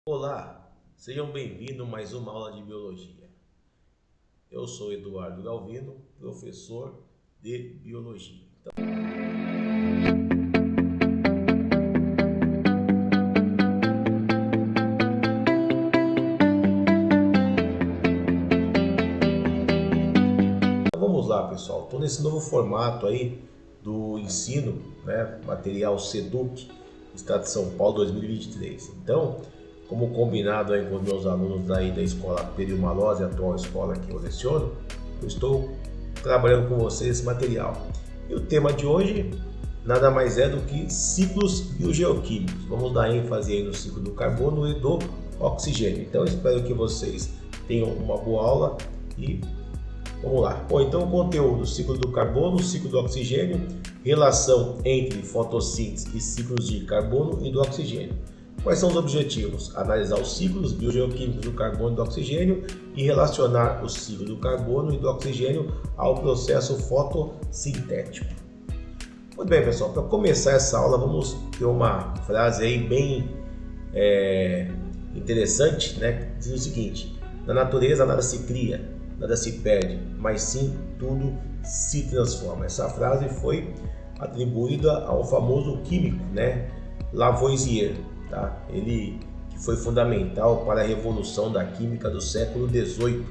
Olá, sejam bem-vindos a mais uma aula de Biologia. Eu sou Eduardo Galvino, professor de Biologia. Então vamos lá, pessoal. Estou nesse novo formato aí do ensino, né? Material SEDUC, Estado de São Paulo 2023. Então, como combinado aí com os meus alunos aí da escola Peri Malozzi, a atual escola que eu leciono, eu estou trabalhando com vocês esse material. E o tema de hoje nada mais é do que ciclos biogeoquímicos. Vamos dar ênfase aí no ciclo do carbono e do oxigênio. Então, espero que vocês tenham uma boa aula e vamos lá. Bom, então o conteúdo: ciclo do carbono, ciclo do oxigênio, relação entre fotossíntese e ciclos de carbono e do oxigênio. Quais são os objetivos? Analisar os ciclos biogeoquímicos do carbono e do oxigênio e relacionar o ciclo do carbono e do oxigênio ao processo fotossintético. Muito bem, pessoal, para começar essa aula vamos ter uma frase aí bem interessante, né? Diz o seguinte: na natureza nada se cria, nada se perde, mas sim tudo se transforma. Essa frase foi atribuída ao famoso químico, né? Lavoisier. Tá? Ele que foi fundamental para a revolução da química do século XVIII,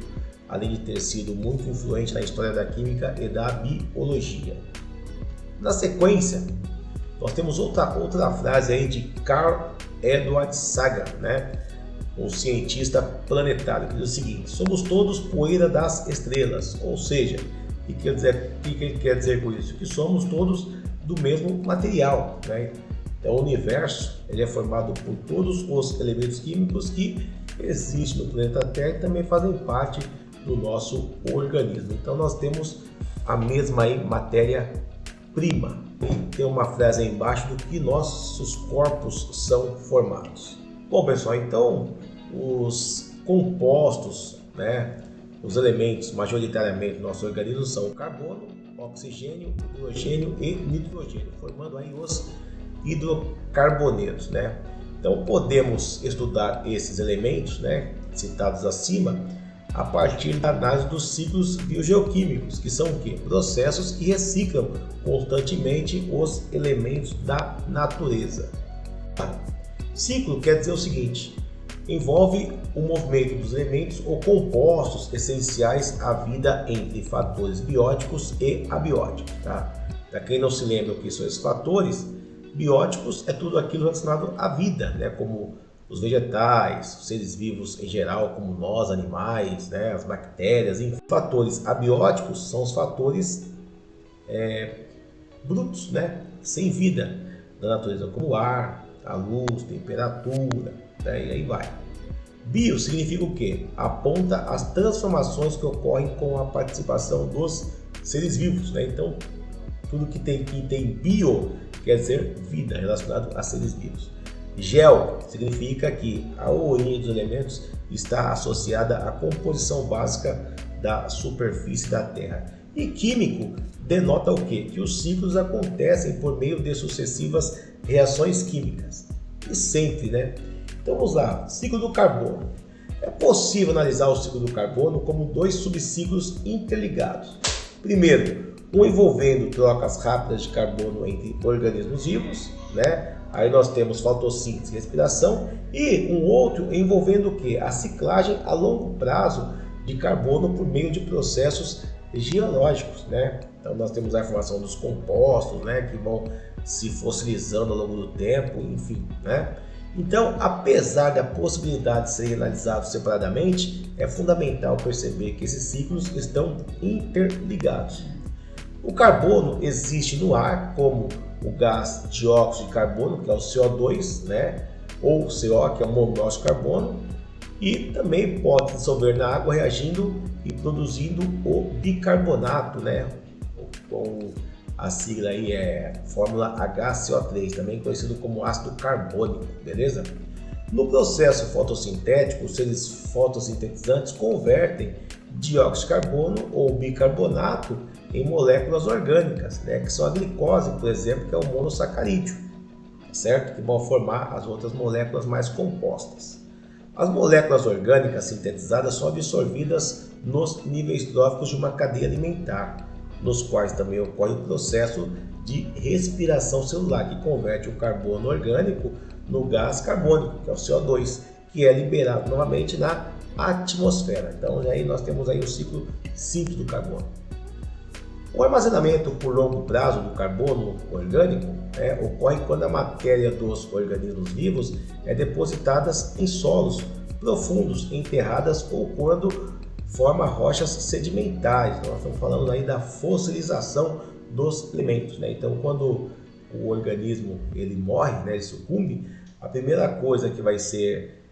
além de ter sido muito influente na história da química e da biologia. Na sequência, nós temos outra frase aí de Carl Edward Sagan, né? Um cientista planetário, que diz o seguinte: somos todos poeira das estrelas. Ou seja, o que ele quer dizer com isso? Que somos todos do mesmo material, né? Então, o universo ele é formado por todos os elementos químicos que existem no planeta Terra e também fazem parte do nosso organismo. Então, nós temos a mesma matéria-prima. Tem uma frase aí embaixo do que nossos corpos são formados. Bom, pessoal, então os compostos, né, os elementos majoritariamente do nosso organismo são o carbono, oxigênio, hidrogênio e nitrogênio, formando aí os hidrocarbonetos, né? Então podemos estudar esses elementos, né, citados acima, a partir da análise dos ciclos biogeoquímicos, que são o quê? Processos que reciclam constantemente os elementos da natureza. Ciclo quer dizer o seguinte: envolve o movimento dos elementos ou compostos essenciais à vida entre fatores bióticos e abióticos. Tá? Para quem não se lembra o que são esses fatores, bióticos é tudo aquilo relacionado à vida, né? Como os vegetais, os seres vivos em geral, como nós, animais, né? As bactérias, enfim. Fatores abióticos são os fatores brutos, né? Sem vida da natureza, como o ar, a luz, temperatura, né? E aí vai. Bio significa o quê? Aponta as transformações que ocorrem com a participação dos seres vivos, né? Então, tudo que tem bio quer dizer vida, relacionado a seres vivos. Geo significa que a origem dos elementos está associada à composição básica da superfície da Terra. E químico denota o quê? Que os ciclos acontecem por meio de sucessivas reações químicas. E sempre, né? Então vamos lá, ciclo do carbono. É possível analisar o ciclo do carbono como dois subciclos interligados. Primeiro, um envolvendo trocas rápidas de carbono entre organismos vivos, né? Aí nós temos fotossíntese e respiração, e um outro envolvendo o quê? A ciclagem a longo prazo de carbono por meio de processos geológicos, né? Então nós temos a formação dos compostos, né, que vão se fossilizando ao longo do tempo, enfim, né? Então, apesar da possibilidade de serem analisados separadamente, é fundamental perceber que esses ciclos estão interligados. O carbono existe no ar como o gás dióxido de carbono, que é o CO2, né? Ou CO, que é o monóxido de carbono, e também pode dissolver na água reagindo e produzindo o bicarbonato, né? Com a sigla aí é fórmula HCO3, também conhecido como ácido carbônico, beleza? No processo fotossintético, os seres fotossintetizantes convertem dióxido de carbono ou bicarbonato em moléculas orgânicas, né, que são a glicose, por exemplo, que é o monossacarídeo, certo? Que vão formar as outras moléculas mais compostas. As moléculas orgânicas sintetizadas são absorvidas nos níveis tróficos de uma cadeia alimentar, nos quais também ocorre o processo de respiração celular, que converte o carbono orgânico no gás carbônico, que é o CO2, que é liberado novamente na atmosfera. Então aí nós temos aí o ciclo simples do carbono. O armazenamento por longo prazo do carbono orgânico ocorre quando a matéria dos organismos vivos é depositada em solos profundos, enterradas ou quando forma rochas sedimentares. Nós estamos falando aí da fossilização dos elementos, né? Então, quando o organismo ele morre, né, ele sucumbe, a primeira coisa que vai ser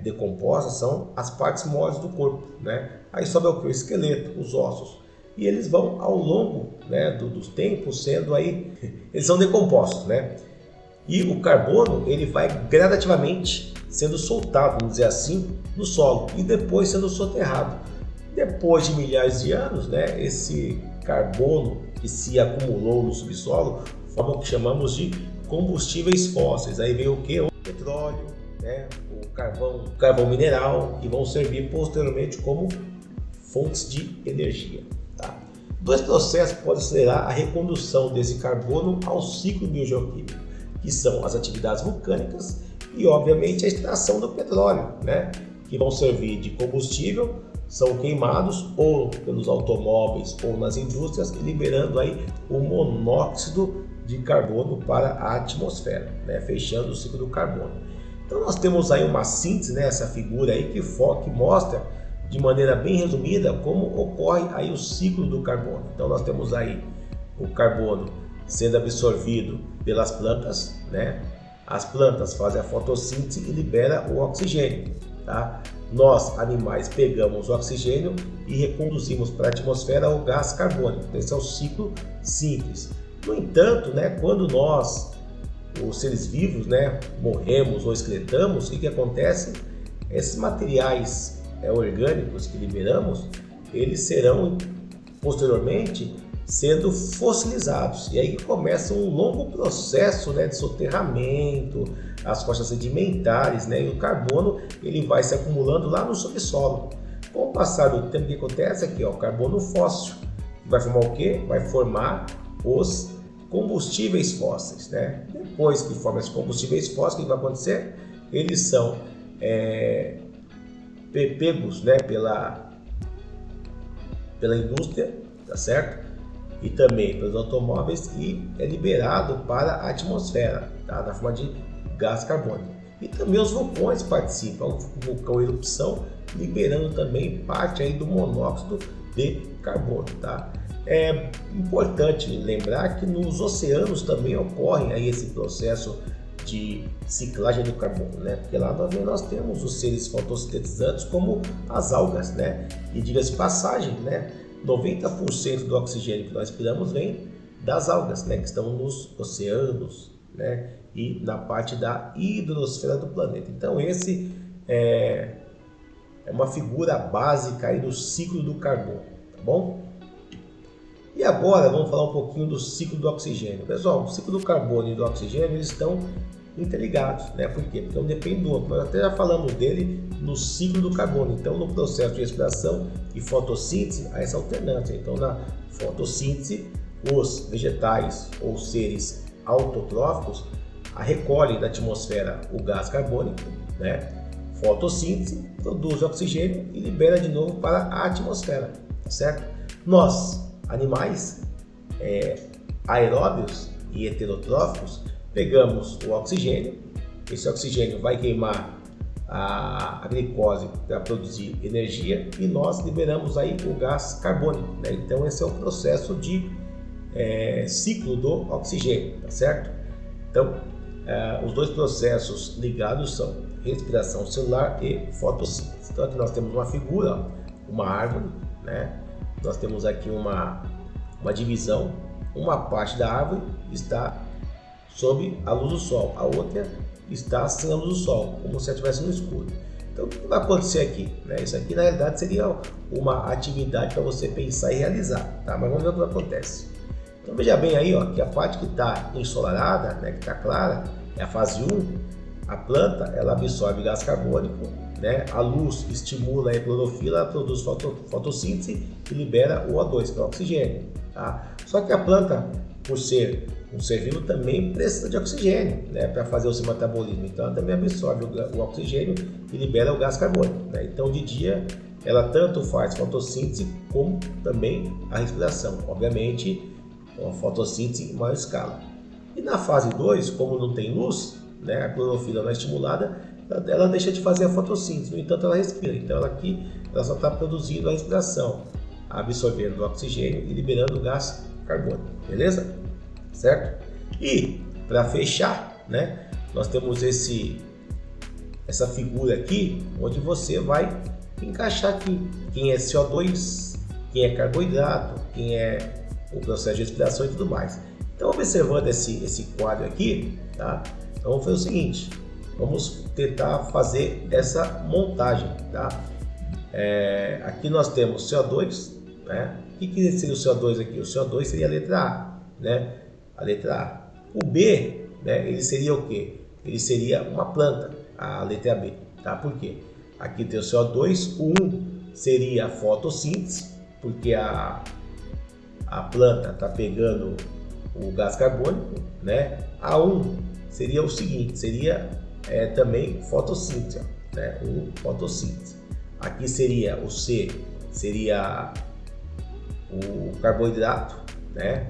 decomposta são as partes moles do corpo, né? Aí sobe o esqueleto, os ossos. E eles vão ao longo, né, dos tempos sendo aí, eles são decompostos, né? E o carbono ele vai gradativamente sendo soltado, vamos dizer assim, no solo e depois sendo soterrado. Depois de milhares de anos, né, esse carbono que se acumulou no subsolo forma o que chamamos de combustíveis fósseis. Aí vem o que? O petróleo, né, o carvão mineral, que vão servir posteriormente como fontes de energia. Tá? Dois processos podem acelerar a recondução desse carbono ao ciclo biogeoquímico, que são as atividades vulcânicas e, obviamente, a extração do petróleo, né? Que vão servir de combustível, são queimados ou pelos automóveis ou nas indústrias, liberando aí o monóxido de carbono para a atmosfera, né? Fechando o ciclo do carbono. Então nós temos aí uma síntese, né? Essa figura aí que mostra de maneira bem resumida como ocorre aí o ciclo do carbono. Então nós temos aí o carbono sendo absorvido pelas plantas, né? As plantas fazem a fotossíntese e libera o oxigênio, tá? Nós, animais, pegamos o oxigênio e reconduzimos para a atmosfera o gás carbônico. Esse é o ciclo simples. No entanto, né, quando nós, os seres vivos, né, morremos ou esqueletamos, o que acontece? Esses materiais orgânicos que liberamos, eles serão posteriormente sendo fossilizados, e aí começa um longo processo, né, de soterramento, as rochas sedimentares, né, e o carbono ele vai se acumulando lá no subsolo. Com o passar do tempo, o que acontece aqui, o carbono fóssil vai formar o quê? Vai formar os combustíveis fósseis, né? Depois que forma esses combustíveis fósseis, o que vai acontecer? Eles são pegos, né, pela indústria, tá certo? E também pelos automóveis e é liberado para a atmosfera, tá? Na forma de gás carbônico. E também os vulcões participam, o vulcão em erupção, liberando também parte aí do monóxido de carbono, tá? É importante lembrar que nos oceanos também ocorre aí esse processo de ciclagem do carbono, né? Porque lá nós temos os seres fotossintetizantes como as algas, né? E diga-se de passagem, né? 90% do oxigênio que nós respiramos vem das algas, né? Que estão nos oceanos, né? E na parte da hidrosfera do planeta. Então esse é uma figura básica aí do ciclo do carbono, tá bom? E agora vamos falar um pouquinho do ciclo do oxigênio. Pessoal, o ciclo do carbono e do oxigênio eles estão interligados, né? Por quê? Porque um depende do outro. Nós até já falamos dele no ciclo do carbono. Então, no processo de respiração e fotossíntese, há essa alternância. Então, na fotossíntese, os vegetais ou seres autotróficos recolhem da atmosfera o gás carbônico, né? Fotossíntese produz oxigênio e libera de novo para a atmosfera, tá certo? Nós, animais aeróbios e heterotróficos, pegamos o oxigênio, esse oxigênio vai queimar a glicose para produzir energia e nós liberamos aí o gás carbônico, né? Então esse é o processo de ciclo do oxigênio, tá certo? Então os dois processos ligados são respiração celular e fotossíntese. Então aqui nós temos uma figura, uma árvore, né? Nós temos aqui uma divisão, uma parte da árvore está sob a luz do sol, a outra está sem a luz do sol, como se estivesse no escuro. Então o que vai acontecer aqui? Né? Isso aqui na realidade seria uma atividade para você pensar e realizar, tá? Mas vamos ver o que acontece. Então veja bem aí, ó, que a parte que está ensolarada, né, que está clara, é a fase 1, A planta, ela absorve gás carbônico, né? A luz estimula a clorofila, ela produz fotossíntese e libera o O2, que é o oxigênio, tá? Só que a planta, por ser um ser vivo, também precisa de oxigênio, né, para fazer o seu metabolismo. Então ela também absorve o oxigênio e libera o gás carbônico, né? Então de dia ela tanto faz fotossíntese como também a respiração, obviamente com a fotossíntese em maior escala. E na fase 2, como não tem luz, né, a clorofila não é estimulada, ela deixa de fazer a fotossíntese, no entanto ela respira. Então ela só está produzindo a respiração, absorvendo o oxigênio e liberando o gás carbônico, beleza? Certo? E para fechar, né, nós temos essa figura aqui, onde você vai encaixar aqui quem é CO2, quem é carboidrato, quem é o processo de respiração e tudo mais. Então, observando esse quadro aqui, tá? Então vamos fazer o seguinte, vamos tentar fazer essa montagem, tá? Aqui nós temos CO2, né? O que seria o CO2 aqui? O CO2 seria a letra A, né? A letra A. O B, né? Ele seria o quê? Ele seria uma planta, a letra B, tá? Por quê? Aqui tem o CO2, o 1 seria a fotossíntese, porque a planta está pegando o gás carbônico, né? A 1 seria o seguinte, seria também fotossíntese, né? Fotossíntese. Aqui seria o C, seria o carboidrato, né?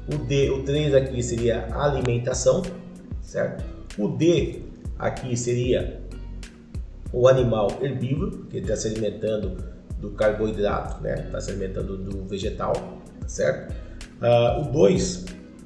O 3 aqui seria alimentação, certo? O D aqui seria o animal herbívoro, que está se alimentando do carboidrato, né? Está se alimentando do vegetal, certo? O 2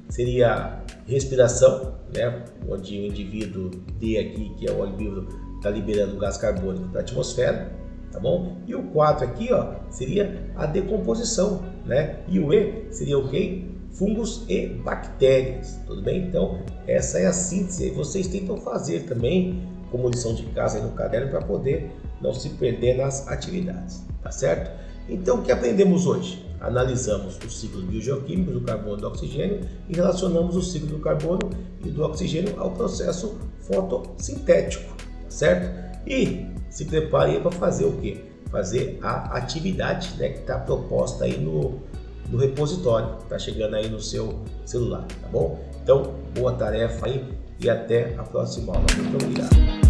seria respiração, né? Onde o indivíduo D aqui, que é o herbívoro, está liberando gás carbônico para a atmosfera, tá bom? E o 4 aqui, ó, seria a decomposição, né? E o E seria o quê? Fungos e bactérias, tudo bem? Então, essa é a síntese. Vocês tentam fazer também como lição de casa aí no caderno para poder não se perder nas atividades, tá certo? Então, o que aprendemos hoje? Analisamos os ciclos biogeoquímicos do carbono e do oxigênio e relacionamos o ciclo do carbono e do oxigênio ao processo fotossintético, certo? E se prepare para fazer o quê? Fazer a atividade, né, que está proposta aí no repositório, está chegando aí no seu celular, tá bom? Então, boa tarefa aí e até a próxima aula. Muito obrigado.